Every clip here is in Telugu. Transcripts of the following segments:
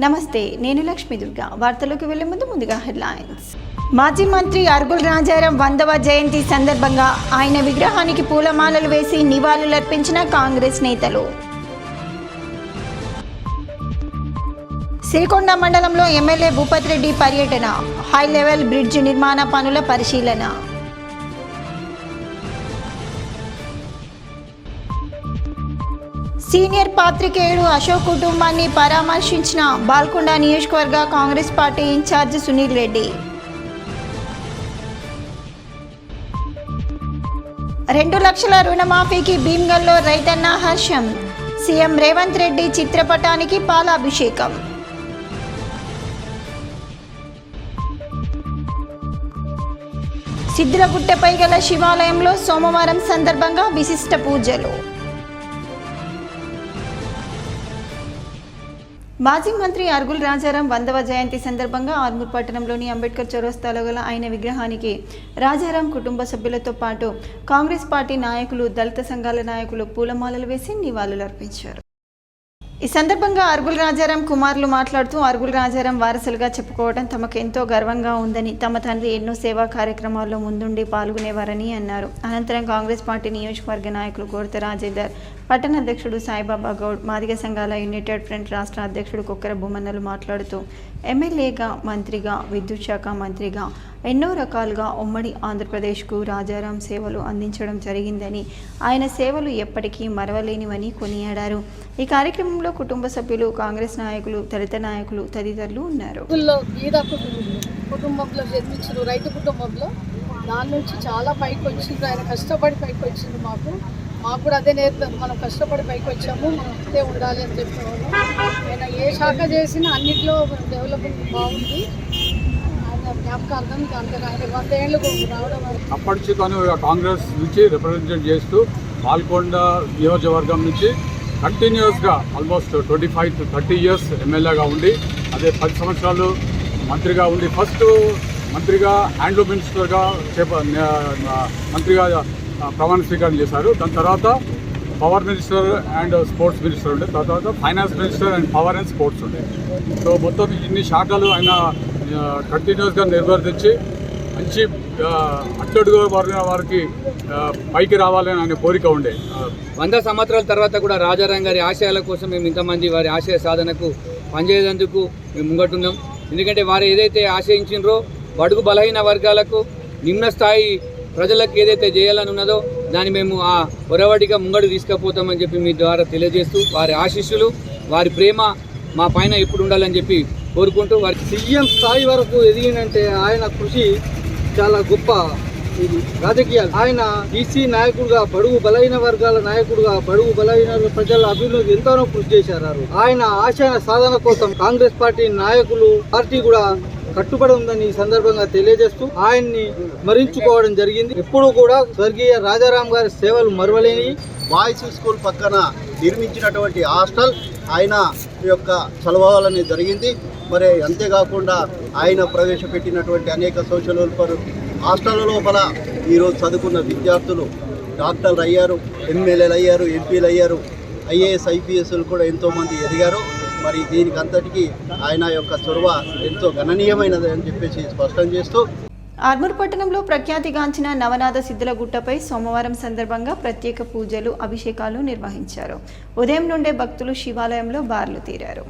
నమస్తే, నేను లక్ష్మీ దుర్గా. వార్తలోకి వెళ్లే ముందుగా హెడ్లైన్స్. మాజీ మంత్రి అర్గుల్ రాజారాం 100వ జయంతి సందర్భంగా ఆయన విగ్రహానికి పూలమాలలు వేసి నివాళులర్పించిన కాంగ్రెస్ నేతలు. సిరికొండ మండలంలో ఎమ్మెల్యే భూపత్ రెడ్డి పర్యటన, హై లెవెల్ బ్రిడ్జ్ నిర్మాణ పనుల పరిశీలన. సీనియర్ పాత్రికేయుడు అశోక్ కుటుంబాన్ని పరామర్శించిన బాల్కొండ నియోజకవర్గ కాంగ్రెస్ పార్టీ ఇన్ఛార్జ్ సునీల్ రెడ్డి. 2 లక్షల రుణమాఫీకి భీమ్గల్లో రైతన్న హర్షం, సీఎం రేవంత్ రెడ్డి చిత్రపటానికి పాలాభిషేకం. సిద్దులగుట్టపై గల శివాలయంలో సోమవారం సందర్భంగా విశిష్ట పూజలు. మాజీ మంత్రి అర్గుల్ రాజారాం 100వ జయంతి సందర్భంగా ఆర్మూర్ పట్టణంలోని అంబేద్కర్ చౌరస్తాలో గల ఆయన విగ్రహానికి రాజారాం కుటుంబ సభ్యులతో పాటు కాంగ్రెస్ పార్టీ నాయకులు, దళిత సంఘాల నాయకులు పూలమాలలు వేసి నివాళులర్పించారు. ఈ సందర్భంగా అర్గుల్ రాజారాం కుమారులు మాట్లాడుతూ, అర్గుల్ రాజారాం వారసులుగా చెప్పుకోవడం తమకు ఎంతో గర్వంగా ఉందని, తమ తండ్రి ఎన్నో సేవా కార్యక్రమాల్లో ముందుండి పాల్గొనేవారని అన్నారు. అనంతరం కాంగ్రెస్ పార్టీ నియోజకవర్గ నాయకులు గోర్త రాజేందర్, పట్టణ అధ్యక్షుడు సాయిబాబా గౌడ్, మాదిగ సంఘాల యునైటెడ్ ఫ్రంట్ రాష్ట్ర అధ్యక్షుడు కొక్కర భూమన్నలు మాట్లాడుతూ, ఎమ్మెల్యేగా, మంత్రిగా, విద్యుత్ శాఖ మంత్రిగా ఎన్నో రకాలుగా ఉమ్మడి ఆంధ్రప్రదేశ్కు రాజారాం సేవలు అందించడం జరిగిందని, ఆయన సేవలు ఎప్పటికీ మరవలేనివని కొనియాడారు. ఈ కార్యక్రమంలో కుటుంబ సభ్యులు, కాంగ్రెస్ నాయకులు, దళిత నాయకులు తదితరులు ఉన్నారు. కుటుంబంలో జన్మించిన రైతు కుటుంబంలో దాని నుంచి చాలా పైకి వచ్చిండ్రు. ఆయన కష్టపడి పైకి వచ్చిండ్రు. మాకు కూడా అదే నేర్పుతాం. మనం కష్టపడి పైకి వచ్చాము, మనం అంతే ఉండాలి అని చెప్పేవాళ్ళు. ఆయన ఏ శాఖ చేసినా అన్నింటిలో డెవలప్మెంట్ బాగుంది. జ్ఞాపకార్థం ఆయన 100 ఏళ్ళు రావడం అప్పటి కాంగ్రెస్ నుంచి రిప్రజెంటేట్ చేస్తూ పాల్కొండ నియోజకవర్గం నుంచి కంటిన్యూస్గా ఆల్మోస్ట్ 25 to 30 years ఎమ్మెల్యేగా ఉండి, అదే 10 సంవత్సరాలు మంత్రిగా ఉండి, ఫస్ట్ మంత్రిగా హ్యాండ్లూమ్ మినిస్టర్గా మంత్రిగా ప్రమాణ స్వీకారం చేశారు. దాని తర్వాత power minister and sports minister ఉండే, తర్వాత finance minister and power and sports ఉండే. సో మొత్తం ఇన్ని శాఖలు ఆయన కంటిన్యూస్గా నిర్వర్తించి మంచి అట్టడుగు వారికి పైకి రావాలని ఆయన కోరిక ఉండే. 100 సంవత్సరాల తర్వాత కూడా రాజారాం గారి ఆశయాల కోసం మేము ఇంతమంది వారి ఆశయ సాధనకు పనిచేసేందుకు మేము ముంగట్టున్నాం. ఎందుకంటే వారు ఏదైతే ఆశయించినరో బడుగు బలహీన వర్గాలకు, నిమ్న స్థాయి ప్రజలకు ఏదైతే చేయాలని ఉన్నదో దాన్ని మేము ఆ ఒరవడిగా ముంగడు తీసుకుపోతామని చెప్పి మీ ద్వారా తెలియజేస్తూ, వారి ఆశీస్సులు, వారి ప్రేమ మా పైన ఎప్పుడు ఉండాలని చెప్పి కోరుకుంటూ, వారి సీఎం స్థాయి వరకు ఎదిగినంటే ఆయన కృషి చాలా గొప్ప. ఇది రాజకీయాలు. ఆయన బీసీ నాయకుడుగా, బడుగు బలహీన వర్గాల నాయకుడుగా, బడుగు బలహీన ప్రజల అభివృద్ధి ఎంతోనో కృషి చేశారు. ఆయన ఆశయ సాధన కోసం కాంగ్రెస్ పార్టీ నాయకులు, పార్టీ కూడా కట్టుబడి ఉందని ఈ సందర్భంగా తెలియజేస్తూ ఆయన్ని స్మరించుకోవడం జరిగింది. ఎప్పుడు కూడా స్వర్గీయ రాజారాం గారి సేవలు మరవలేని. బాయ్స్ స్కూల్ పక్కన నిర్మించినటువంటి హాస్టల్ ఆయన యొక్క చలవాలని జరిగింది. మరి అంతేకాకుండా ఆయన ప్రవేశపెట్టినటువంటి అనేక సోషల్ వెల్ఫేర్ హాస్టల్ లోపల ఈరోజు చదువుకున్న విద్యార్థులు డాక్టర్లు అయ్యారు, ఎమ్మెల్యేలు అయ్యారు, ఎంపీలు అయ్యారు, ఐఏఎస్ ఐపీఎస్లు కూడా ఎంతోమంది ఎదిగారు. మరి దీనికి అంతటికీ ఆయన యొక్క చొరవ ఎంతో గణనీయమైనది అని చెప్పేసి స్పష్టం చేస్తూ, ఆర్మూర్ పట్టణంలో ప్రఖ్యాతిగాంచిన నవనాథ సిద్ధులగుట్టపై సోమవారం సందర్భంగా ప్రత్యేక పూజలు, అభిషేకాలు నిర్వహించారు. ఉదయం నుండే భక్తులు శివాలయంలో బార్లు తీరారు.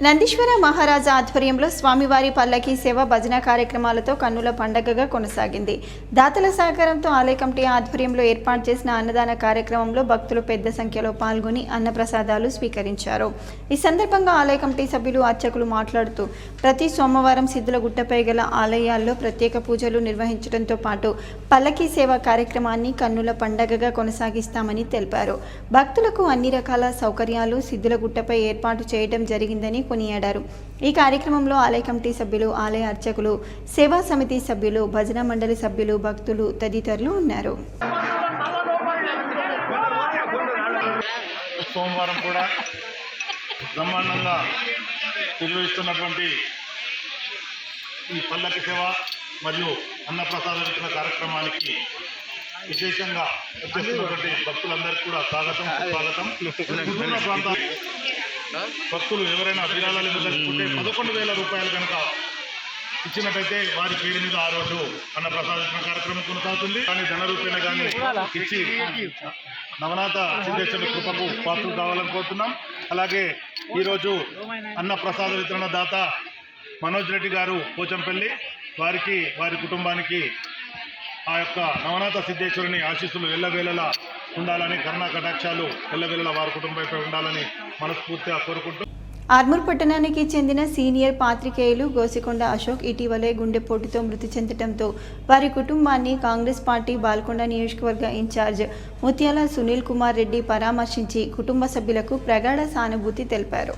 నందీశ్వర మహారాజా ఆధ్వర్యంలో స్వామివారి పల్లకి సేవ, భజన కార్యక్రమాలతో కన్నుల పండగగా కొనసాగింది. దాతల సహకారంతో ఆలయ కమిటీ ఆధ్వర్యంలో ఏర్పాటు చేసిన అన్నదాన కార్యక్రమంలో భక్తులు పెద్ద సంఖ్యలో పాల్గొని అన్నప్రసాదాలు స్వీకరించారు. ఈ సందర్భంగా ఆలయ కమిటీ సభ్యులు, అర్చకులు మాట్లాడుతూ, ప్రతి సోమవారం సిద్ధులగుట్టపై గల ఆలయాల్లో ప్రత్యేక పూజలు నిర్వహించడంతో పాటు పల్లకి సేవ కార్యక్రమాన్ని కన్నుల పండగగా కొనసాగిస్తామని తెలిపారు. భక్తులకు అన్ని రకాల సౌకర్యాలు సిద్ధులగుట్టపై ఏర్పాటు చేయడం జరిగిందని కొనియాడారు. ఈ కార్యక్రమంలో ఆలయ కమిటీ సభ్యులు, ఆలయ అర్చకులు, సేవా సమితి సభ్యులు, భజన మండలి సభ్యులు, భక్తులు తదితరులు ఉన్నారు. సోమవారం కూడా బ్రహ్మాండంగా నిర్వహిస్తున్నటువంటి ఈ పల్లకి సేవ మరియు అన్నప్రసాద వితరణ కార్యక్రమానికి విశేషంగా వచ్చేస్తున్నటువంటి భక్తులందరికీ కూడా స్వాగతం. ప్రాంతం భక్తులు ఎవరైనా విరాళాలు ఇవ్వదలుచుకుంటే 11,000 రూపాయలు కనుక ఇచ్చినట్టయితే వారి పేరు మీద ఆ రోజు అన్న ప్రసాదించిన కార్యక్రమం కొనసాగుతుంది. కానీ ధన రూపేణ కానీ ఇచ్చి నవనాథ సిద్ధేశ్వరుల కృపకు పాత్రలు కావాలని కోరుతున్నాం. అలాగే ఈరోజు అన్న ప్రసాద వితరణ దాత మనోజ్ రెడ్డి గారు పోచంపల్లి, వారికి వారి కుటుంబానికి ఆ యొక్క నవనాథ సిద్ధేశ్వరుని ఆశీస్సులు ఎల్లవేళలా ఉండాలని, కరుణా కటాక్షాలు ఎల్లవేళలా వారి కుటుంబంపై ఉండాలని మనస్ఫూర్తిగా కోరుకుంటూ ఆర్మూర్ పట్టణానికి చెందిన సీనియర్ పాత్రికేయులు గోసికొండ అశోక్ ఇటీవలే గుండెపోటుతో మృతి చెందడంతో వారి కుటుంబాన్ని కాంగ్రెస్ పార్టీ బాల్కొండ నియోజకవర్గ ఇన్ఛార్జ్ ముత్యాల సునీల్ కుమార్ రెడ్డి పరామర్శించి కుటుంబ సభ్యులకు ప్రగాఢ సానుభూతి తెలిపారు.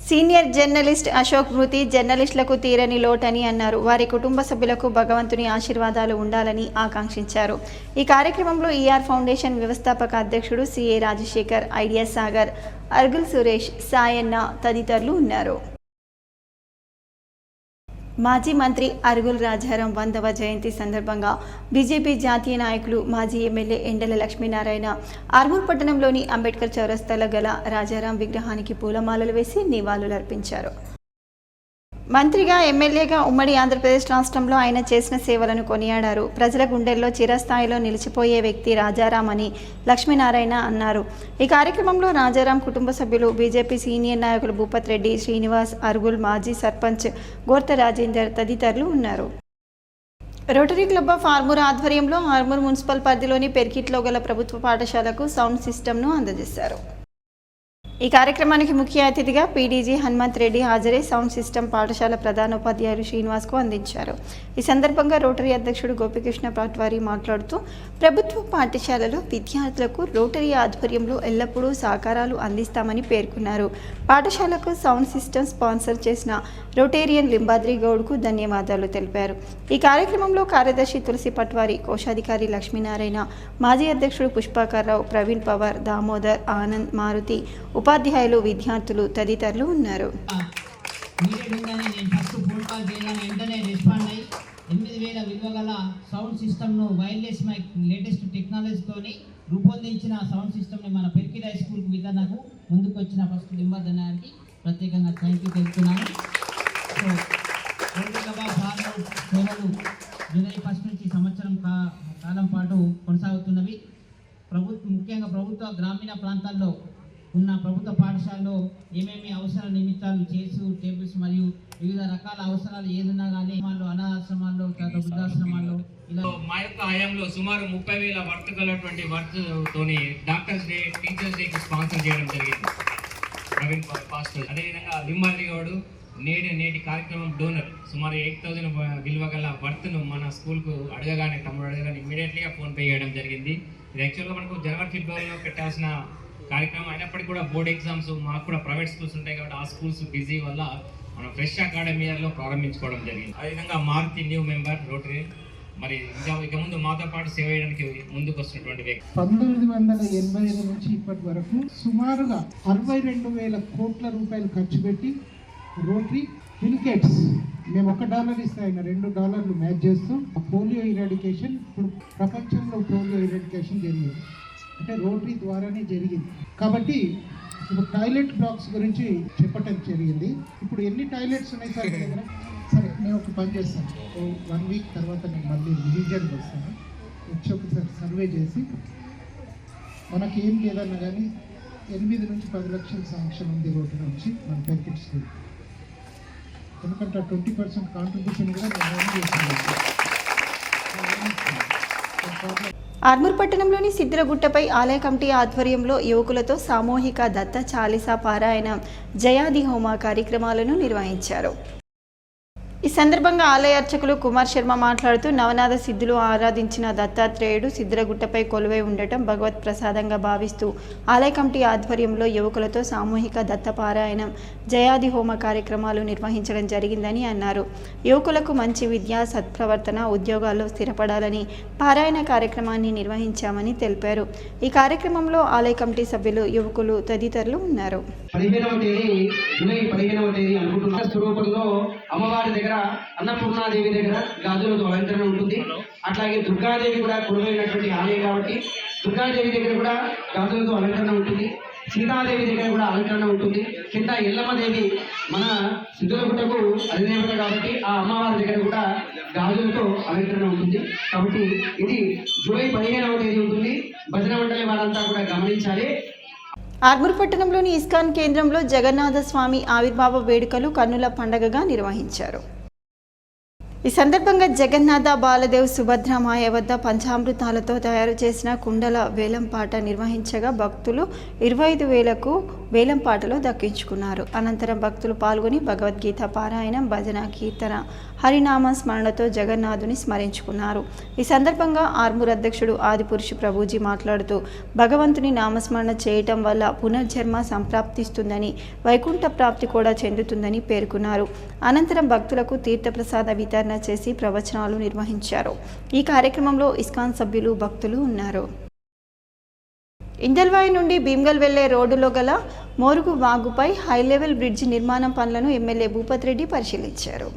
సీనియర్ జర్నలిస్ట్ అశోక్ మృతి జర్నలిస్టులకు తీరని లోటని అన్నారు. వారి కుటుంబ సభ్యులకు భగవంతుని ఆశీర్వాదాలు ఉండాలని ఆకాంక్షించారు. ఈ కార్యక్రమంలో ఈఆర్ ఫౌండేషన్ వ్యవస్థాపక అధ్యక్షుడు సిఏ రాజశేఖర్, ఐడియా సాగర్, అర్గుల్ సురేష్, సాయన్న తదితరులు ఉన్నారు. మాజీ మంత్రి అర్గుల్ రాజారాం 100వ జయంతి సందర్భంగా బీజేపీ జాతీయ నాయకులు మాజీ ఎమ్మెల్యే ఎండల లక్ష్మీనారాయణ ఆర్మూర్ పట్టణంలోని అంబేద్కర్ చౌరస్తాలో గల రాజారాం విగ్రహానికి పూలమాలలు వేసి నివాళులర్పించారు. మంత్రిగా, ఎమ్మెల్యేగా ఉమ్మడి ఆంధ్రప్రదేశ్ రాష్ట్రంలో ఆయన చేసిన సేవలను కొనియాడారు. ప్రజల గుండెల్లో చిరస్థాయిలో నిలిచిపోయే వ్యక్తి రాజారాం అని లక్ష్మీనారాయణ అన్నారు. ఈ కార్యక్రమంలో రాజారాం కుటుంబ సభ్యులు, బీజేపీ సీనియర్ నాయకులు భూపత్ రెడ్డి, శ్రీనివాస్, అర్గుల్, మాజీ సర్పంచ్ గోర్త రాజేందర్ తదితరులు ఉన్నారు. రోటరీ క్లబ్ ఆఫ్ ఆర్మూర్ ఆధ్వర్యంలో ఆర్మూర్ మున్సిపల్ పరిధిలోని పెర్కిట్లో గల ప్రభుత్వ పాఠశాలకు సౌండ్ సిస్టమ్ను అందజేశారు. ఈ కార్యక్రమానికి ముఖ్య అతిథిగా పీడీజీ హనుమంత్ రెడ్డి హాజరై సౌండ్ సిస్టమ్ పాఠశాల ప్రధానోపాధ్యాయులు శ్రీనివాస్కు అందించారు. ఈ సందర్భంగా రోటరీ అధ్యక్షుడు గోపికృష్ణ పట్వారి మాట్లాడుతూ ప్రభుత్వ పాఠశాలలో విద్యార్థులకు రోటరీ ఆధ్వర్యంలో ఎల్లప్పుడూ సహకారాలు అందిస్తామని పేర్కొన్నారు. పాఠశాలకు సౌండ్ సిస్టమ్ స్పాన్సర్ చేసిన రోటేరియన్ లింబాద్రి గౌడ్కు ధన్యవాదాలు తెలిపారు. ఈ కార్యక్రమంలో కార్యదర్శి తులసి పట్వారి, కోశాధికారి లక్ష్మీనారాయణ, మాజీ అధ్యక్షుడు పుష్పాకర్రావు, ప్రవీణ్ పవార్, దామోదర్, ఆనంద్, మారుతి, ఉపాధ్యాయులు, విద్యార్థులు తదితరులు ఉన్నారు. 8,000 విలువ గల సౌండ్ సిస్టమ్ను వైర్లెస్ మైక్ లేటెస్ట్ టెక్నాలజీతోని రూపొందించిన సౌండ్ సిస్టమ్ని మన పెర్కిల్ హై స్కూల్కి విధానకు ముందుకు వచ్చిన ఫస్ట్ లింబాధనానికి ప్రత్యేకంగా థ్యాంక్ యూ తెలుపుతున్నాను. సో సేవలు జూలై 1 నుంచి సంవత్సరం కాలం పాటు కొనసాగుతున్నవి. ముఖ్యంగా ప్రభుత్వ గ్రామీణ ప్రాంతాల్లో ఉన్న ప్రభుత్వ పాఠశాలలో ఏమేమి అవసర నిమిత్తాలు, చైర్స్, టేబుల్స్ మరియు వివిధ రకాల అవసరాలు ఏదన్నా కానీ అనాథాశ్రమాల్లో, వృద్ధాశ్రమాల్లో ఇలా మా యొక్క హయాంలో సుమారు 30,000 వర్త్ గలటువంటి వర్త్తోని డాక్టర్స్ డే, టీచర్స్ డేకి స్పాన్సర్ చేయడం జరిగింది. ప్రవీణ్ పాస్టర్, అదేవిధంగా లింబాద్రి గౌడ్ నేటి కార్యక్రమం డోనర్ సుమారు 8,000 విలువ గల వర్త్ను మన స్కూల్కు అడగగానే ఇమ్మీడియట్లీగా ఫోన్పే చేయడం జరిగింది. ఇది యాక్చువల్గా మనకు జనవరి, ఫిబ్రవరిలో పెట్టాల్సిన కార్యక్రమం అయినప్పటికీ కూడా బోర్డ్ ఎగ్జామ్స్, మాకు కూడా ప్రైవేట్ స్కూల్స్ ఉంటాయి కాబట్టి ఆ స్కూల్స్ బిజీ వల్ల మనం ఫ్రెష్ అకాడమీ ఇయర్లో ప్రారంభించుకోవడం జరిగింది. అదేవిధంగా మారుతి న్యూ మెంబర్ రోటరీ, మరి ఇక ముందు మాతో పాటు సేవ చేయడానికి ముందుకు వస్తున్నటువంటి వ్యక్తి. 1985 నుంచి ఇప్పటి వరకు సుమారుగా 62,000 కోట్ల రూపాయలు ఖర్చు పెట్టి రోటరీ బిల్కెట్స్ మేము $1 ఇస్తే ఆయన $2 మ్యాచ్ చేస్తాం. పోలియో ఇరాడికేషన్, ఇప్పుడు ప్రపంచంలో పోలియో ఇరాడికేషన్ జరిగింది అంటే రోటరీ ద్వారానే జరిగింది. కాబట్టి ఇప్పుడు టాయిలెట్ బ్లాక్స్ గురించి చెప్పటం జరిగింది. ఇప్పుడు ఎన్ని టాయిలెట్స్ ఉన్నాయి సార్ దగ్గర? సరే, నేను ఒక పని చేస్తాను, 1 వీక్ తర్వాత నేను మళ్ళీ రివిజన్కి వస్తాను. వచ్చి ఒకసారి సర్వే చేసి మనకి ఏం లేదన్నా కానీ 8 నుంచి 10 లక్షల శాంక్షన్ ఉంది రోడ్డు నుంచి మన పెర్కిల్ స్కూల్. ఎందుకంటే 20% కాంట్రిబ్యూషన్ కూడా నేను చేస్తున్నాను. ఆర్మూర్ పట్టణంలోని సిద్దిలగుట్టపై ఆలయ కమిటీ ఆధ్వర్యంలో యువకులతో సామూహిక దత్త చాలీసా పారాయణం, జయాది హోమ కార్యక్రమాలను నిర్వహించారు. ఈ సందర్భంగా ఆలయ అర్చకులు కుమార్ శర్మ మాట్లాడుతూ నవనాథ సిద్ధులు ఆరాధించిన దత్తాత్రేయుడు సిద్దిలగుట్టపై కొలువై ఉండటం భగవత్ ప్రసాదంగా భావిస్తూ ఆలయ కమిటీ ఆధ్వర్యంలో యువకులతో సామూహిక దత్తపారాయణం, జయాది హోమ కార్యక్రమాలు నిర్వహించడం జరిగిందని అన్నారు. యువకులకు మంచి విద్య, సత్ప్రవర్తన, ఉద్యోగాల్లో స్థిరపడాలని పారాయణ కార్యక్రమాన్ని నిర్వహించామని తెలిపారు. ఈ కార్యక్రమంలో ఆలయ కమిటీ సభ్యులు, యువకులు తదితరులు ఉన్నారు. 15వ తేదీ అనుకుంటున్న స్వరూపంలో అమ్మవారి దగ్గర, అన్నపూర్ణాదేవి దగ్గర గాజులతో అలంకరణ ఉంటుంది. అట్లాగే దుర్గాదేవి కూడా కొలువైనటువంటి ఆలయం కాబట్టి దుర్గాదేవి దగ్గర కూడా గాజులతో అలంకరణ ఉంటుంది. సీతాదేవి దగ్గర కూడా అలంకరణ ఉంటుంది. కింద ఎల్లమ్మదేవి మన సిద్ధులగుట్టకు అధిదేవత కాబట్టి ఆ అమ్మవారి దగ్గర కూడా గాజులతో అలంకరణ ఉంటుంది. కాబట్టి ఇది జూలై 15వ తేదీ ఉంటుంది. భజన మండలి వారంతా కూడా గమనించాలి. ఆర్మూర్ పట్టణంలోని ఇస్కాన్ కేంద్రంలో జగన్నాథ స్వామి ఆవిర్భావ వేడుకలు కన్నుల పండగగా నిర్వహించారు. ఈ సందర్భంగా జగన్నాథ, బాలదేవ్, సుభద్ర మాయ వద్ద పంచామృతాలతో తయారు చేసిన కుండల వేలంపాట నిర్వహించగా భక్తులు 25,000కు వేలంపాటలో దక్కించుకున్నారు. అనంతరం భక్తులు పాల్గొని భగవద్గీత పారాయణం, భజన, కీర్తన, హరినామ స్మరణతో జగన్నాథుని స్మరించుకున్నారు. ఈ సందర్భంగా ఆర్మూర్ అధ్యక్షుడు ఆదిపురుషు ప్రభుజీ మాట్లాడుతూ భగవంతుని నామస్మరణ చేయటం వల్ల పునర్జన్మ సంప్రాప్తిస్తుందని, వైకుంఠ ప్రాప్తి కూడా చెందుతుందని పేర్కొన్నారు. అనంతరం భక్తులకు తీర్థప్రసాద వితరణ చేసి ప్రవచనాలు నిర్వహించారు. ఈ కార్యక్రమంలో ఇస్కాన్ సభ్యులు, భక్తులు ఉన్నారు. ఇందల్వాయి నుండి భీమ్గల్ వెళ్లే రోడ్డులో గల మోరుగు వాగుపై హైలెవెల్ బ్రిడ్జి నిర్మాణం పనులను ఎమ్మెల్యే భూపత్ రెడ్డి పరిశీలించారు.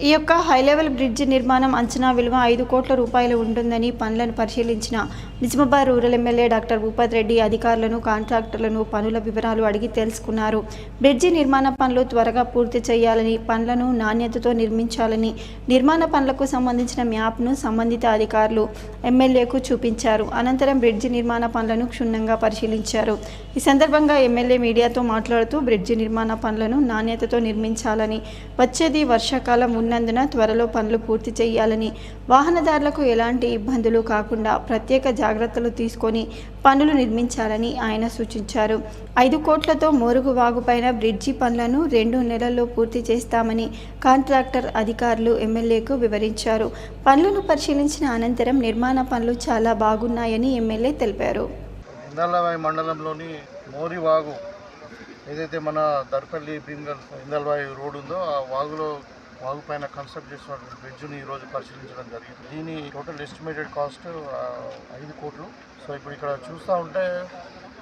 ఈ యొక్క హైలెవెల్ బ్రిడ్జి నిర్మాణం అంచనా విలువ 5 కోట్ల రూపాయలు ఉంటుందని పనులను పరిశీలించిన Nizamabad rural MLA doctor Bhupath Reddy అధికారులను, కాంట్రాక్టర్లను పనుల వివరాలు అడిగి తెలుసుకున్నారు. బ్రిడ్జి నిర్మాణ పనులు త్వరగా పూర్తి చేయాలని, పనులను నాణ్యతతో నిర్మించాలని, నిర్మాణ పనులకు సంబంధించిన మ్యాప్ను సంబంధిత అధికారులు ఎమ్మెల్యేకు చూపించారు. అనంతరం బ్రిడ్జి నిర్మాణ పనులను క్షుణ్ణంగా పరిశీలించారు. ఈ సందర్భంగా ఎమ్మెల్యే మీడియాతో మాట్లాడుతూ బ్రిడ్జి నిర్మాణ పనులను నాణ్యతతో నిర్మించాలని, వచ్చేది వర్షాకాలం ఉన్నందున త్వరలో పనులు పూర్తి చేయాలని, వాహనదారులకు ఎలాంటి ఇబ్బందులు కాకుండా ప్రత్యేక జాగ్రత్తలు తీసుకొని పనులు నిర్మించాలని ఆయన సూచించారు. 5 కోట్లతో మోరుగు వాగుపైన బ్రిడ్జి పనులను 2 నెలల్లో పూర్తి చేస్తామని కాంట్రాక్టర్ అధికారులు ఎమ్మెల్యేకు వివరించారు. పనులను పరిశీలించిన అనంతరం నిర్మాణ పనులు చాలా బాగున్నాయని ఎమ్మెల్యే తెలిపారు. ఇందల్వాయి మండలంలోని మోరి వాగు ఏదైతే మన దర్పల్లి భీమ్గల్ ఇందల్వాయి రోడ్ ఉందో ఆ వాగు పైన కన్స్ట్రక్ట్ చేసినటువంటి బ్రిడ్జ్ని ఈరోజు పరిశీలించడం జరిగింది. దీని టోటల్ ఎస్టిమేటెడ్ కాస్ట్ 5 కోట్లు. సో ఇప్పుడు ఇక్కడ చూస్తూ ఉంటే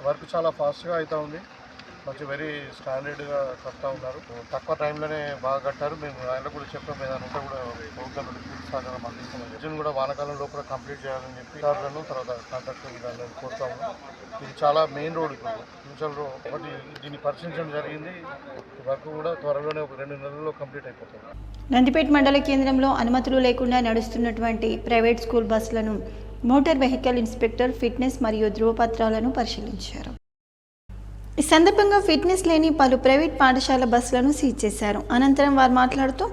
వర్క్ చాలా ఫాస్ట్గా అవుతూ ఉంది. మంచి వెరీ స్టాండర్డ్గా కడతా ఉన్నారు. తక్కువ టైంలోనే బాగా కట్టారు. మేము ఆయన కూడా చెప్పాము, ఏదైనా ఉంటే కూడా ప్రభుత్వం పూర్తి సహకారం అందిస్తామని. బ్రిడ్జ్ని కూడా వానాకాలం లోపల కంప్లీట్ చేయాలని చెప్పి సార్లను తర్వాత కాంట్రాక్టర్ విధానాలను కోరుతా ఉన్నాం. ఇది చాలా మెయిన్ రోడ్, ఇప్పుడు ఫ్యూచర్ రోడ్ ఒకటి దీన్ని పరిశీలించడం జరిగింది. వర్క్ కూడా త్వరలోనే ఒక 2 నెలల్లో కంప్లీట్ అయిపోతుంది. నందిపేట మండల కేంద్రంలో అనుమతులు లేకుండా నడుస్తున్నటువంటి ప్రైవేట్ స్కూల్ బస్సులను మోటార్ వెహికల్ ఇన్స్పెక్టర్ ఫిట్నెస్ మరియు ధృవపత్రాలను పరిశీలించారు. ఈ సందర్భంగా ఫిట్నెస్ లేని పలు ప్రైవేట్ పాఠశాల బస్సులను సీజ్ చేశారు. అనంతరం వారు మాట్లాడుతూ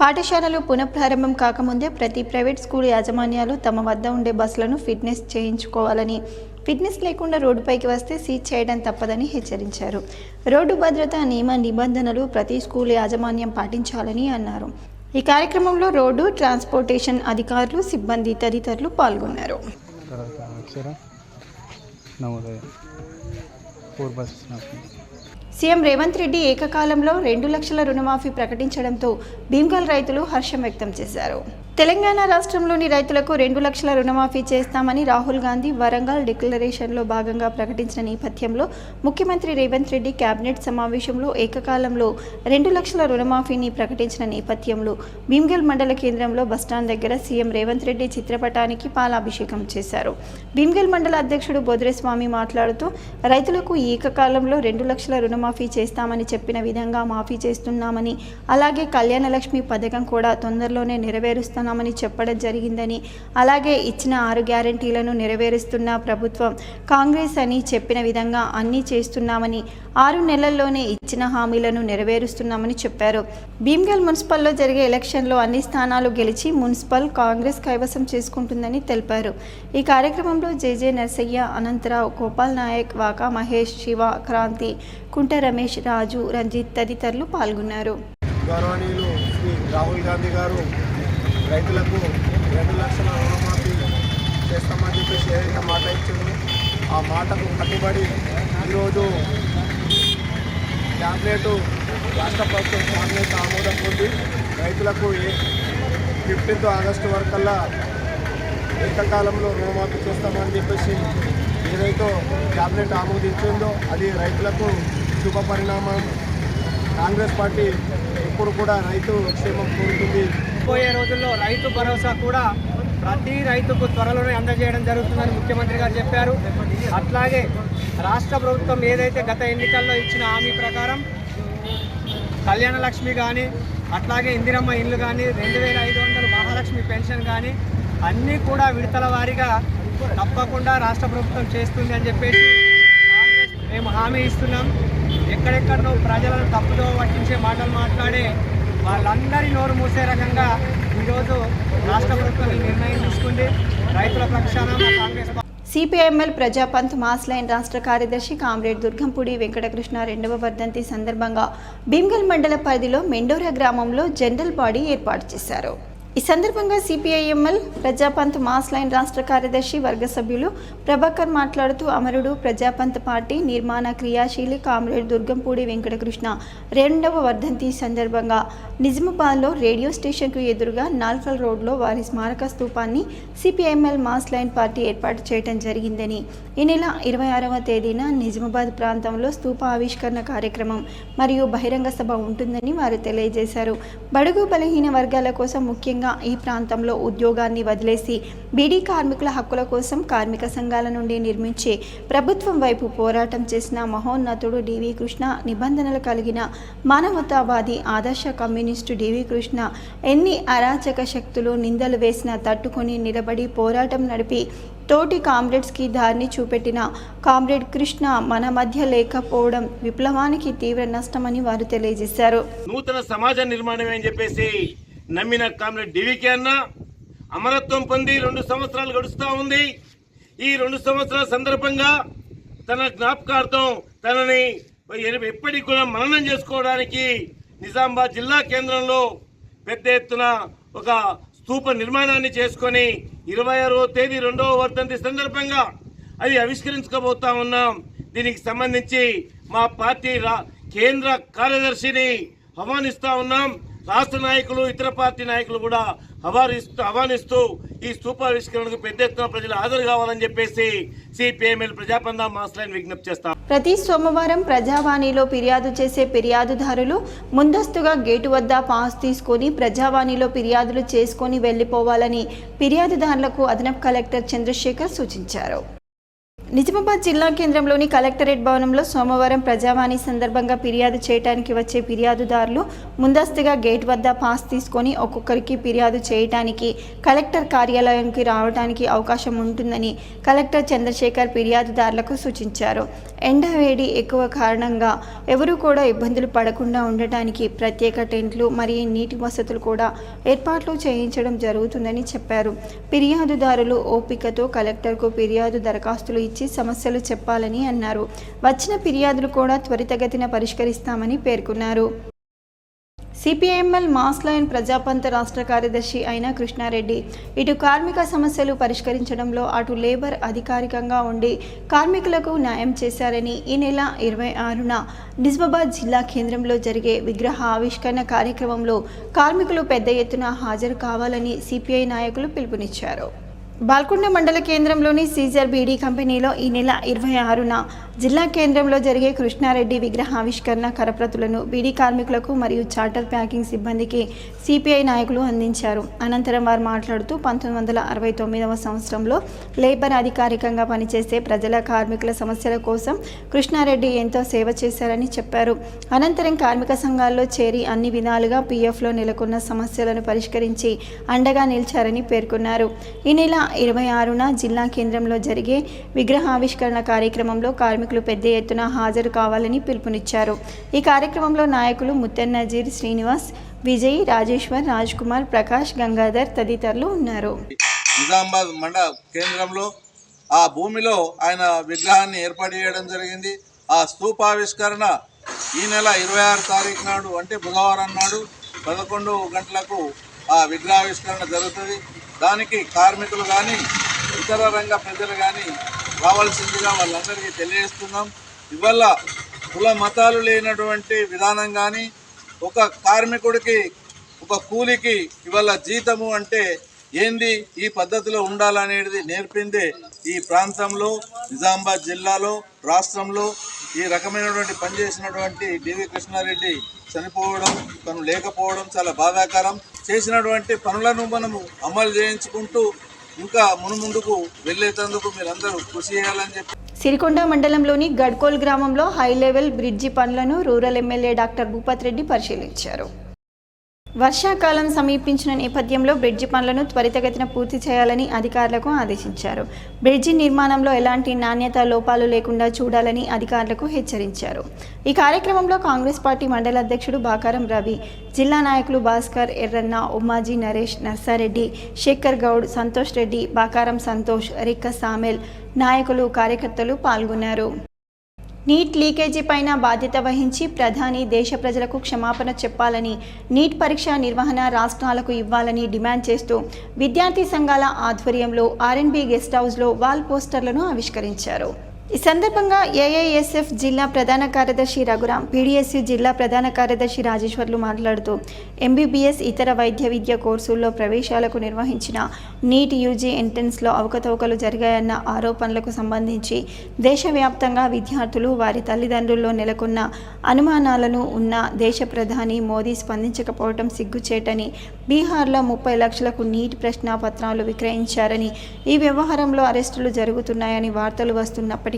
పాఠశాలలు పునఃప్రారంభం కాకముందే ప్రతి ప్రైవేట్ స్కూల్ యాజమాన్యాలు తమ వద్ద ఉండే బస్సులను ఫిట్నెస్ చేయించుకోవాలని, ఫిట్నెస్ లేకుండా రోడ్డుపైకి వస్తే సీజ్ చేయడం తప్పదని హెచ్చరించారు. రోడ్డు భద్రతా నియమ నిబంధనలు ప్రతి స్కూల్ యాజమాన్యం పాటించాలని అన్నారు. ఈ కార్యక్రమంలో రోడ్డు ట్రాన్స్పోర్టేషన్ అధికారులు, సిబ్బంది తదితరులు పాల్గొన్నారు. సీఎం రేవంత్ రెడ్డి ఏకకాలంలో 2 లక్షల రుణమాఫీ ప్రకటించడంతో భీమ్గల్ రైతులు హర్షం వ్యక్తం చేశారు. తెలంగాణ రాష్ట్రంలోని రైతులకు 2 లక్షల రుణమాఫీ చేస్తామని రాహుల్ గాంధీ వరంగల్ డిక్లరేషన్లో భాగంగా ప్రకటించిన నేపథ్యంలో ముఖ్యమంత్రి రేవంత్ రెడ్డి కేబినెట్ సమావేశంలో ఏకకాలంలో 2 లక్షల రుణమాఫీని ప్రకటించిన నేపథ్యంలో భీమ్గల్ మండల కేంద్రంలో బస్టాండ్ దగ్గర సీఎం రేవంత్ రెడ్డి చిత్రపటానికి పాలాభిషేకం చేశారు. భీమ్గల్ మండల అధ్యక్షుడు బొద్రేస్వామి మాట్లాడుతూ రైతులకు ఏకకాలంలో 2 లక్షల రుణమాఫీ చేస్తామని చెప్పిన విధంగా మాఫీ చేస్తున్నామని, అలాగే కళ్యాణ లక్ష్మి పథకం కూడా తొందరలోనే నెరవేరుస్తామని చెప్పడం జరిగిందని, అలాగే ఇచ్చిన 6 గ్యారంటీలను నెరవేరుస్తున్న ప్రభుత్వం కాంగ్రెస్ అని చెప్పిన విధంగా అన్నీ చేస్తున్నామని, 6 నెలల్లోనే ఇచ్చిన హామీలను నెరవేరుస్తున్నామని చెప్పారు. భీమ్గల్ మున్సిపల్లో జరిగే ఎలక్షన్లో అన్ని స్థానాలు గెలిచి మున్సిపల్ కాంగ్రెస్ కైవసం చేసుకుంటుందని తెలిపారు. ఈ కార్యక్రమంలో జేజే నర్సయ్య, అనంతరావు, గోపాల్ నాయక్, వాకా మహేష్, శివ, క్రాంతి, కుంట రమేష్, రాజు, రంజిత్ తదితరులు పాల్గొన్నారు. గౌరవనీయులు శ్రీ రాహుల్ గాంధీ గారు రైతులకు 2 లక్షల రుణమాఫీ చేస్తామని చెప్పేసి ఏదైతే మాట ఇచ్చిందో ఆ మాటకు కట్టుబడి ఈరోజు క్యాబినెట్ రాష్ట్ర ప్రభుత్వం క్యాబినెట్ ఆమోదం పొంది రైతులకు 15th ఆగస్టు వరకల్లా ఏకకాలంలో రుణమాఫీ చేస్తామని చెప్పేసి ఏదైతే క్యాబినెట్ ఆమోదించిందో అది రైతులకు శుభ పరిణామం. కాంగ్రెస్ పార్టీ ఎప్పుడు కూడా రైతు క్షేమం కోరుతుంది. పోయే రోజుల్లో రైతు భరోసా కూడా ప్రతి రైతుకు త్వరలోనే అందజేయడం జరుగుతుందని ముఖ్యమంత్రి గారు చెప్పారు. అట్లాగే రాష్ట్ర ప్రభుత్వం ఏదైతే గత ఎన్నికల్లో ఇచ్చిన హామీ ప్రకారం కళ్యాణ లక్ష్మి కానీ, అట్లాగే ఇందిరమ్మ ఇల్లు కానీ, 2500 మహాలక్ష్మి పెన్షన్ కానీ అన్నీ కూడా విడతల వారీగా తప్పకుండా రాష్ట్ర ప్రభుత్వం చేస్తుంది అని చెప్పేసి కాంగ్రెస్ మేము హామీ ఇస్తున్నాం. ఎక్కడెక్కడో ప్రజలను తప్పుదో పట్టించే మాటలు మాట్లాడే వాళ్ళందరి నోరు మూసే రకంగా ఈరోజు రాష్ట్ర ప్రభుత్వం నిర్ణయం తీసుకుంది. రైతుల పక్షాన Congress CPIML Prajapanth mass line రాష్ట్ర కార్యదర్శి కామ్రేడ్ దుర్గంపూడి వెంకటకృష్ణ 2వ వర్ధంతి సందర్భంగా భీమ్గల్ మండల పరిధిలో మెండోరా గ్రామంలో జనరల్ బాడీ ఏర్పాటు చేశారు. ఈ సందర్భంగా సిపిఐఎంఎల్ ప్రజాపంత్ మాస్ లైన్ రాష్ట్ర కార్యదర్శి వర్గ సభ్యులు ప్రభాకర్ మాట్లాడుతూ అమరుడు ప్రజాపంత్ పార్టీ నిర్మాణ క్రియాశీలి కామ్రేడ్ దుర్గంపూడి వెంకటకృష్ణ 2వ వర్ధంతి సందర్భంగా నిజామాబాద్లో రేడియో స్టేషన్కు ఎదురుగా నాల్కల్ రోడ్లో వారి స్మారక స్తూపాన్ని సిపిఐఎంఎల్ మాస్ లైన్ పార్టీ ఏర్పాటు చేయడం జరిగిందని, ఈ నెల 26వ తేదీన నిజామాబాద్ ప్రాంతంలో స్తూప ఆవిష్కరణ కార్యక్రమం మరియు బహిరంగ సభ ఉంటుందని వారు తెలియజేశారు. బడుగు బలహీన వర్గాల కోసం ముఖ్యంగా ఈ ప్రాంతంలో ఉద్యోగాన్ని వదిలేసి బీడీ కార్మికుల హక్కుల కోసం కార్మిక సంఘాల నుండి నిర్మించే ప్రభుత్వం వైపు పోరాటం చేసిన మహోన్నతుడు డివి కృష్ణ, నిబంధనలు కలిగిన మానవతావాది ఆదర్శ కమ్యూనిస్టు డివి కృష్ణ ఎన్ని అరాచక శక్తులు నిందలు వేసినా తట్టుకొని నిలబడి పోరాటం నడిపి తోటి కామ్రేడ్స్కి దారిని చూపెట్టిన కామ్రేడ్ కృష్ణ మన మధ్య లేకపోవడం విప్లవానికి తీవ్ర నష్టమని వారు తెలియజేశారు. నూతన సమాజ నిర్మాణమే అని చెప్పేసి నమ్మిన కామ్రేడ్ డివికే అన్న అమరత్వం పొంది 2 సంవత్సరాలు గడుస్తూ ఉంది. ఈ 2 సంవత్సరాల సందర్భంగా తన జ్ఞాపకార్థం తనని ఎప్పటికి కూడా మననం చేసుకోవడానికి నిజామాబాద్ జిల్లా కేంద్రంలో పెద్ద ఎత్తున ఒక స్తూప నిర్మాణాన్ని చేసుకొని 26వ తేదీ 2వ వర్ధంతి సందర్భంగా అది ఆవిష్కరించుకోబోతా ఉన్నాం. దీనికి సంబంధించి మా పార్టీ కేంద్ర కార్యదర్శిని ఆహ్వానిస్తా ఉన్నాం. రాష్ట్ర నాయకులు, ఇతర పార్టీ నాయకులు కూడా ఆహ్వానిస్తూ ఈ స్తూపావిష్కరణకు పెద్ద ఎత్తున ప్రజలు హాజరు కావాలని చెప్పేసి సిపిఐఎంఎల్ ప్రజాపంత మాస్ లైన్ విజ్ఞప్తి చేస్తాం. ప్రతి సోమవారం ప్రజావాణిలో ఫిర్యాదు చేసే ఫిర్యాదుదారులు ముందస్తుగా గేటు వద్ద పాస్ తీసుకొని ప్రజావాణిలో ఫిర్యాదులు చేసుకొని వెళ్లిపోవాలని ఫిర్యాదుదారులకు అదనపు కలెక్టర్ చంద్రశేఖర్ సూచించారు. నిజామాబాద్ జిల్లా కేంద్రంలోని కలెక్టరేట్ భవనంలో సోమవారం ప్రజావాణి సందర్భంగా ఫిర్యాదు చేయడానికి వచ్చే ఫిర్యాదుదారులు ముందస్తుగా గేట్ వద్ద పాస్ తీసుకొని ఒక్కొక్కరికి ఫిర్యాదు చేయడానికి కలెక్టర్ కార్యాలయానికి రావడానికి అవకాశం ఉంటుందని కలెక్టర్ చంద్రశేఖర్ ఫిర్యాదుదారులకు సూచించారు. ఎండ వేడి ఎక్కువ కారణంగా ఎవరూ కూడా ఇబ్బందులు పడకుండా ఉండటానికి ప్రత్యేక టెంట్లు మరియు నీటి వసతులు కూడా ఏర్పాట్లు చేయించడం జరుగుతుందని చెప్పారు. ఫిర్యాదుదారులు ఓపికతో కలెక్టర్కు ఫిర్యాదు దరఖాస్తులు ఇచ్చి సమస్యలు చెప్పాలని అన్నారు. వచ్చిన ఫిర్యాదులు కూడా త్వరితగతిన పరిష్కరిస్తామని పేర్కొన్నారు. సిపిఐఎంఎల్ మాస్ లైన్ ప్రజాపంత రాష్ట్ర కార్యదర్శి అయిన కృష్ణారెడ్డి ఇటు కార్మిక సమస్యలు పరిష్కరించడంలో అటు లేబర్ అధికారికంగా ఉండి కార్మికులకు న్యాయం చేశారని ఈ నెల 26న నిజామాబాద్ జిల్లా కేంద్రంలో జరిగే విగ్రహ ఆవిష్కరణ కార్యక్రమంలో కార్మికులు పెద్ద ఎత్తున హాజరు కావాలని సిపిఐ నాయకులు పిలుపునిచ్చారు. బాల్కొండ మండల కేంద్రంలోని సీజర్ బీడీ కంపెనీలో ఈ నెల 26న జిల్లా కేంద్రంలో జరిగే కృష్ణారెడ్డి విగ్రహావిష్కరణ కరప్రతులను బీడీ కార్మికులకు మరియు చార్టర్ ప్యాకింగ్ సిబ్బందికి సిపిఐ నాయకులు అందించారు. అనంతరం వారు మాట్లాడుతూ 1969వ సంవత్సరంలో లేబర్ అధికారికంగా పనిచేసే ప్రజల కార్మికుల సమస్యల కోసం కృష్ణారెడ్డి ఎంతో సేవ చేశారని చెప్పారు. అనంతరం కార్మిక సంఘాల్లో చేరి అన్ని విధాలుగా పిఎఫ్లో నెలకొన్న సమస్యలను పరిష్కరించి అండగా నిలిచారని పేర్కొన్నారు. ఈ నెల 26న జిల్లా కేంద్రంలో జరిగే విగ్రహావిష్కరణ కార్యక్రమంలో కార్మికులు పెద్ద ఎత్తున హాజరు కావాలని పిలుపునిచ్చారు. ఈ కార్యక్రమంలో నాయకులు ముత్తెన్ నజీర్, శ్రీనివాస్, విజయ్, రాజేశ్వర్, రాజ్ కుమార్, ప్రకాష్, గంగాధర్ తదితరులు ఉన్నారు. నిజామాబాద్ మండల కేంద్రంలో ఆ భూమిలో ఆయన విగ్రహాన్ని ఏర్పాటు చేయడం జరిగింది. ఆ స్తూపావిష్కరణ ఈ నెల 26 తారీఖు నాడు అంటే బుధవారం నాడు 11 గంటలకు ఆ విగ్రహావిష్కరణ జరుగుతుంది. దానికి కార్మికులు కానీ ఇతర రంగ ప్రజలు కానీ రావాల్సిందిగా వాళ్ళందరికీ తెలియజేస్తున్నాం. ఇవల్ల కుల మతాలు లేనటువంటి విధానం కానీ ఒక కార్మికుడికి ఒక కూలికి ఇవాళ జీతము అంటే ఏంది, ఈ పద్ధతిలో ఉండాలనేది నేర్పిందే ఈ ప్రాంతంలో నిజామాబాద్ జిల్లాలో రాష్ట్రంలో ఈ రకమైనటువంటి పనిచేసినటువంటి డివి కృష్ణారెడ్డి చనిపోవడం, తను లేకపోవడం చాలా బాధాకరం. చేసినటువంటి పనులను మనము అమలు చేయించుకుంటూ ఇంకా మునుముందుకు వెళ్ళేటందుకు మీరందరూ కృషి చేయాలని చెప్పి సిరికొండ మండలంలోని గడ్కోల్ గ్రామంలో హై లెవెల్ బ్రిడ్జి పనులను rural MLA doctor Bhupath Reddy పరిశీలించారు. వర్షాకాలం సమీపించిన నేపథ్యంలో బ్రిడ్జి పనులను త్వరితగతిన పూర్తి చేయాలని అధికారులకు ఆదేశించారు. బ్రిడ్జి నిర్మాణంలో ఎలాంటి నాణ్యత లోపాలు లేకుండా చూడాలని అధికారులకు హెచ్చరించారు. ఈ కార్యక్రమంలో కాంగ్రెస్ పార్టీ మండల అధ్యక్షుడు బాకారం రవి, జిల్లా నాయకులు భాస్కర్, ఎర్రన్న, ఉమ్మాజీ నరేష్, నర్సారెడ్డి, శేఖర్ గౌడ్, సంతోష్ రెడ్డి, బాకారం సంతోష్, రిక్క సామెల్, నాయకులు, కార్యకర్తలు పాల్గొన్నారు. నీట్ లీకేజీ పైన బాధ్యత వహించి ప్రధాని దేశ ప్రజలకు క్షమాపణ చెప్పాలని, నీట్ పరీక్ష నిర్వహణ రాష్ట్రాలకు ఇవ్వాలని డిమాండ్ చేస్తూ విద్యార్థి సంఘాల ఆధ్వర్యంలో ఆర్ఎన్బి గెస్ట్ హౌస్లో వాల్ పోస్టర్లను ఆవిష్కరించారు. ఈ సందర్భంగా ఏఐఎస్ఎఫ్ జిల్లా ప్రధాన కార్యదర్శి రఘురాం, పీడీఎస్యు జిల్లా ప్రధాన కార్యదర్శి రాజేశ్వర్లు మాట్లాడుతూ ఎంబీబీఎస్ ఇతర వైద్య విద్య కోర్సుల్లో ప్రవేశాలకు నిర్వహించిన నీట్ యూజీ ఎంట్రన్స్లో అవకతవకలు జరిగాయన్న ఆరోపణలకు సంబంధించి దేశవ్యాప్తంగా విద్యార్థులు, వారి తల్లిదండ్రుల్లో నెలకొన్న అనుమానాలను ఉన్న దేశ ప్రధాని మోదీ స్పందించకపోవడం సిగ్గుచేటని, బీహార్లో 30 లక్షలకు నీట్ ప్రశ్నాపత్రాలు విక్రయించారని, ఈ వ్యవహారంలో అరెస్టులు జరుగుతున్నాయని వార్తలు వస్తున్నప్పటికీ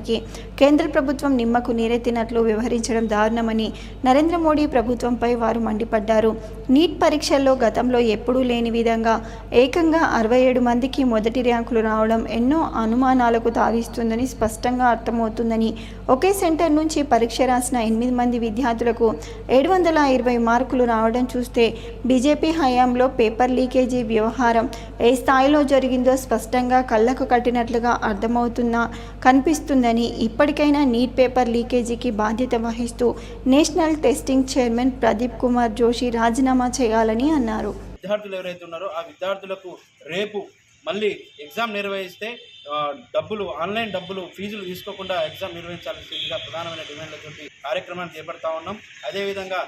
కేంద్ర ప్రభుత్వం నిమ్మకు నీరెత్తినట్లు వ్యవహరించడం దారుణమని నరేంద్ర మోడీ ప్రభుత్వంపై వారు మండిపడ్డారు. నీట్ పరీక్షల్లో గతంలో ఎప్పుడూ లేని విధంగా ఏకంగా 67 మందికి మొదటి ర్యాంకులు రావడం ఎన్నో అనుమానాలకు తావిస్తుందని స్పష్టంగా అర్థమవుతుందని, ఒకే సెంటర్ నుంచి పరీక్ష రాసిన 8 మంది విద్యార్థులకు 720 మార్కులు రావడం చూస్తే బీజేపీ హయాంలో పేపర్ లీకేజీ వ్యవహారం ఏ స్థాయిలో జరిగిందో స్పష్టంగా కళ్ళకు కట్టినట్లుగా కనిపిస్తుందని, ఇప్పటికైనా నీట్ పేపర్ లీకేజీకి బాధ్యత వహిస్తూ national testing chairman Pradeep Kumar Joshi రాజీనామా చేయాలని అన్నారు. విద్యార్థులు ఎవరైతే ఉన్నారో ఆ విద్యార్థులకు రేపు మళ్ళీ ఎగ్జామ్ నిర్వహిస్తే ఆన్లైన్ డబ్బులు ఫీజులు తీసుకోకుండా ఎగ్జామ్ నిర్వహించాల్సిందిగా ప్రధానమైన డిమాండ్లతో కార్యక్రమాన్ని చేపడతా ఉన్నాం. అదేవిధంగా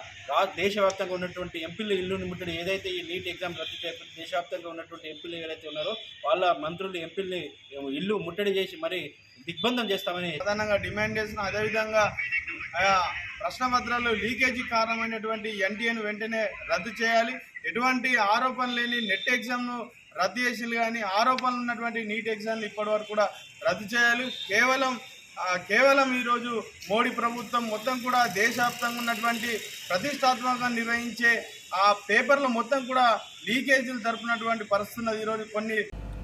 దేశవ్యాప్తంగా ఉన్నటువంటి ఎంపీలు ఇల్లు ముట్టడి ఏదైతే ఈ నీట్ ఎగ్జామ్ రద్దు చేయకుండా దేశవ్యాప్తంగా ఉన్నటువంటి ఎంపీలు ఎవరైతే ఉన్నారో వాళ్ళ మంత్రులు ఎంపీలని ఇల్లు ముట్టడి చేసి మరి దిగ్బంధం చేస్తామని ప్రధానంగా డిమాండ్ చేస్తున్నాం. అదేవిధంగా ప్రశ్నపత్రాలు లీకేజీ కారణమైనటువంటి ఎన్టీఏను వెంటనే రద్దు చేయాలి. ఎటువంటి ఆరోపణ లేని నెట్ ఎగ్జామ్ను రద్దు చేసి కానీ ఆరోపణలు ఉన్నటువంటి నీట్ ఎగ్జామ్ని ఇప్పటివరకు కూడా రద్దు చేయాలి. కేవలం ఈరోజు మోడీ ప్రభుత్వం మొత్తం కూడా దేశవ్యాప్తంగా ఉన్నటువంటి ప్రతిష్టాత్మకంగా నిర్వహించే ఆ పేపర్లు మొత్తం కూడా లీకేజీలు జరుపుతున్నటువంటి పరిస్థితున్నది. ఈరోజు కొన్ని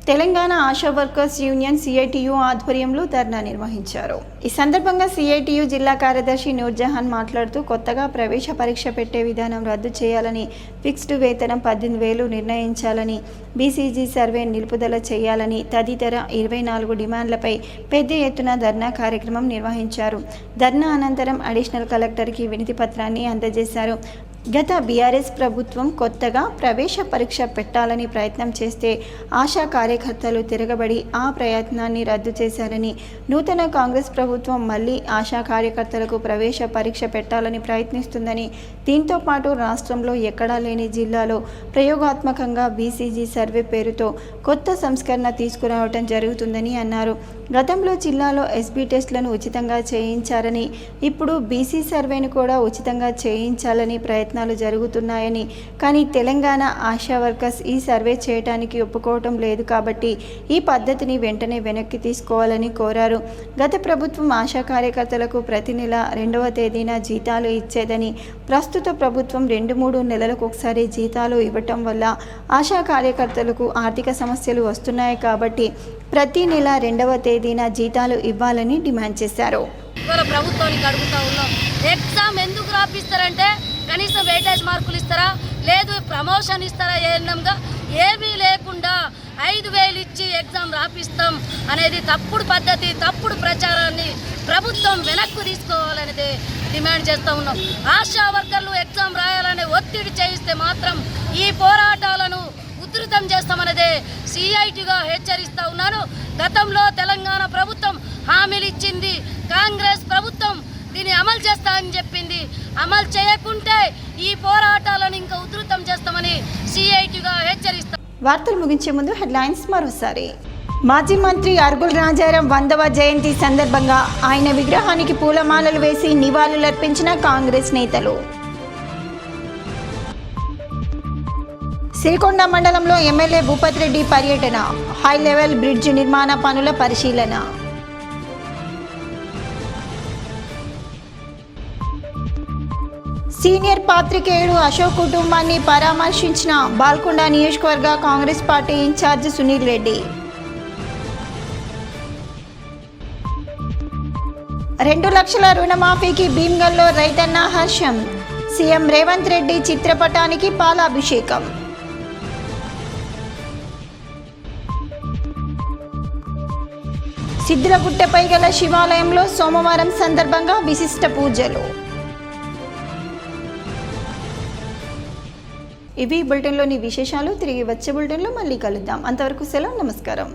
Telangana ASHA workers union CITU ఆధ్వర్యంలో ధర్నా నిర్వహించారు. ఈ సందర్భంగా సిఐటియు జిల్లా కార్యదర్శి నూర్జహాన్ మాట్లాడుతూ కొత్తగా ప్రవేశ పరీక్ష పెట్టే విధానం రద్దు చేయాలని, ఫిక్స్డ్ వేతనం 18,000 నిర్ణయించాలని, బీసీజీ సర్వే నిలుపుదల చేయాలని తదితర 24 డిమాండ్లపై పెద్ద ఎత్తున ధర్నా కార్యక్రమం నిర్వహించారు. ధర్నా అనంతరం అడిషనల్ కలెక్టర్కి వినతి పత్రాన్ని అందజేశారు. గత బీఆర్ఎస్ ప్రభుత్వం కొత్తగా ప్రవేశ పరీక్ష పెట్టాలని ప్రయత్నం చేస్తే ఆశా కార్యకర్తలు తిరగబడి ఆ ప్రయత్నాన్ని రద్దు చేశారని, నూతన కాంగ్రెస్ ప్రభుత్వం మళ్ళీ ఆశా కార్యకర్తలకు ప్రవేశ పరీక్ష పెట్టాలని ప్రయత్నిస్తుందని, దీంతో పాటు రాష్ట్రంలో ఎక్కడా లేని జిల్లాలో ప్రయోగాత్మకంగా బీసీజీ సర్వే పేరుతో కొత్త సంస్కరణ తీసుకురావడం జరుగుతుందని అన్నారు. గతంలో జిల్లాలో ఎస్బీ టెస్టులను ఉచితంగా చేయించారని, ఇప్పుడు బీసీ సర్వేను కూడా ఉచితంగా చేయించాలని ప్రయత్నాలు జరుగుతున్నాయని, కానీ తెలంగాణ ఆశా వర్కర్స్ ఈ సర్వే చేయడానికి ఒప్పుకోవటం లేదు కాబట్టి ఈ పద్ధతిని వెంటనే వెనక్కి తీసుకోవాలని కోరారు. గత ప్రభుత్వం ఆశా కార్యకర్తలకు ప్రతి నెల 2వ తేదీన జీతాలు ఇచ్చేదని, ప్రస్తుత ప్రభుత్వం 2-3 నెలలకు ఒకసారి జీతాలు ఇవ్వటం వల్ల ఆశా కార్యకర్తలకు ఆర్థిక సమస్యలు వస్తున్నాయి కాబట్టి ప్రతి నెల 2వ తేదీన జీతాలు ఇవ్వాలని డిమాండ్ చేశారు. ప్రభుత్వానికి అడుగుతా ఉన్నాం, ఎగ్జామ్ ఎందుకు రాపిస్తారంటే కనీసం వెయిటేజ్ మార్కులు ఇస్తారా, లేదు ప్రమోషన్ ఇస్తారా, ఏఎన్ఎంగా ఏమీ లేకుండా 5,000 ఇచ్చి ఎగ్జామ్ రాపిస్తాం అనేది తప్పుడు పద్ధతి, తప్పుడు ప్రచారాన్ని ప్రభుత్వం వెనక్కు తీసుకోవాలనేది డిమాండ్ చేస్తూ ఉన్నాం. ఆశా వర్కర్లు ఎగ్జామ్ రాయాలనే ఒత్తిడి చేయిస్తే మాత్రం ఈ పోరాటాలను ఉధృతం చేస్తామనేదే సిఐటిగా హెచ్చరిస్తూ ఉన్నాను. గతంలో తెలంగాణ ప్రభుత్వం హామీలు ఇచ్చింది, కాంగ్రెస్ ప్రభుత్వం దీన్ని అమలు చేస్తా అని చెప్పింది. అమలు చేయకుంటే ఈ పోరాటాలను ఇంకా ఉధృతం చేస్తామని సిఐటిగా హెచ్చరిస్తాం. వార్తలు ముగించే ముందు హెడ్లైన్స్ మరోసారి. మాజీ మంత్రి అర్బుల్ రాజారాం 100వ జయంతి సందర్భంగా ఆయన విగ్రహానికి పూలమాలలు వేసి నివాళులర్పించిన కాంగ్రెస్ నేతలు. సిరికొండ మండలంలో ఎమ్మెల్యే భూపత్ రెడ్డి పర్యటన, హై లెవెల్ బ్రిడ్జ్ నిర్మాణ పనుల పరిశీలన. సీనియర్ పాత్రికేయుడు అశోక్ కుటుంబాన్ని పరామర్శించిన బాల్కొండ నియోజకవర్గ కాంగ్రెస్ పార్టీ ఇన్ఛార్జ్ సునీల్ రెడ్డి. 2 లక్షల రుణమాఫీకి భీమ్గల్లో రైతన్న హర్షం. సీఎం రేవంత్ రెడ్డి చిత్రపటానికి పాలాభిషేకం. సిద్ధులగుట్టపై గల శివాలయంలో సోమవారం సందర్భంగా విశిష్ట పూజలు. ఇవి బులెటిన్లోని విశేషాలు. తిరిగి వచ్చే బులెటిన్లో మళ్ళీ కలుద్దాం. అంతవరకు సెలవు. నమస్కారం.